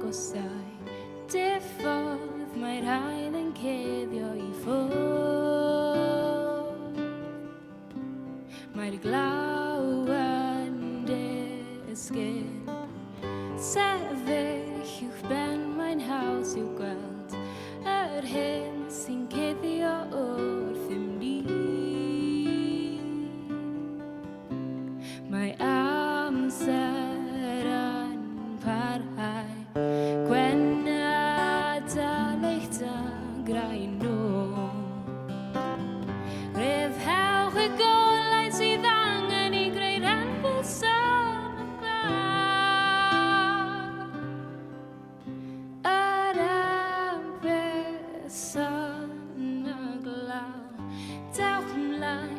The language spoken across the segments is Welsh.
agosau, diffodd mae'r hael yn cuddio I ffwrdd. Mae'r glaw yn disgyn, sefyll uwch ben mae'n haws i'w gweld, yr hyn sy'n cuddio wrth ymni. Mae amser yn parhau, gwenadau leith a graen nhw. Rhyddhewch y golau sydd angen I greu'r enfys yn y glaw. Yr enfys yn y glaw. Dewch ymlaen,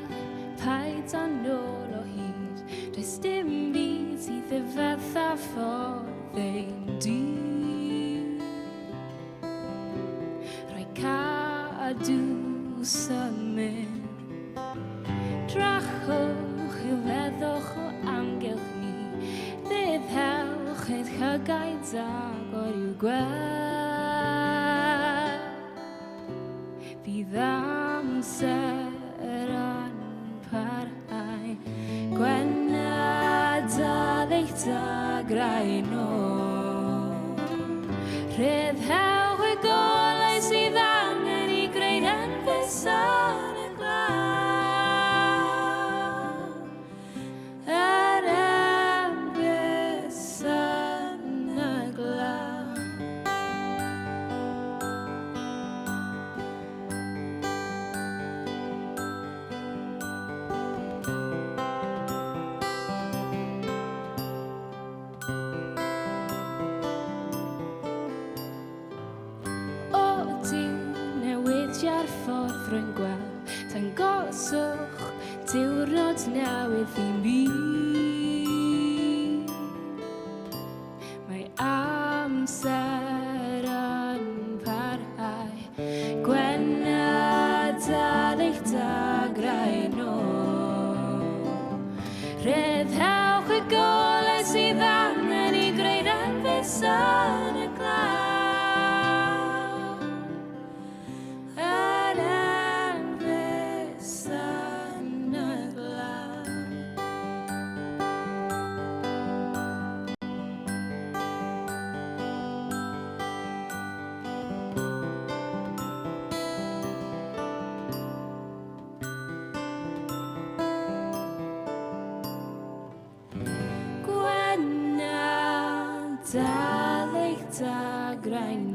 paid â nôl o hyd. Does dim byd sydd y fetha ffordd ein dydd. Rhaid cadw symud. Drachwch i'w feddwch o amgylch ni. Ddyddhewch eich hygaid agor i'w gweld. Bydd amser yn parhau, gwenadau leith a graen nhw. Rhyddhewch y golau sydd angen I greu'r enfys yn y glaw. Yr enfys yn y glaw. O Duw, newidia'r ffordd rwy'n gweld, dangoswch diwrnod newydd I mi. Mae amser yn parhau, gwenadau leith a graen nhw. Rhyddhewch y golau sydd angen I greu'r enfys yn y glaw. Yr enfys yn y glaw. Gwenadau leith a graen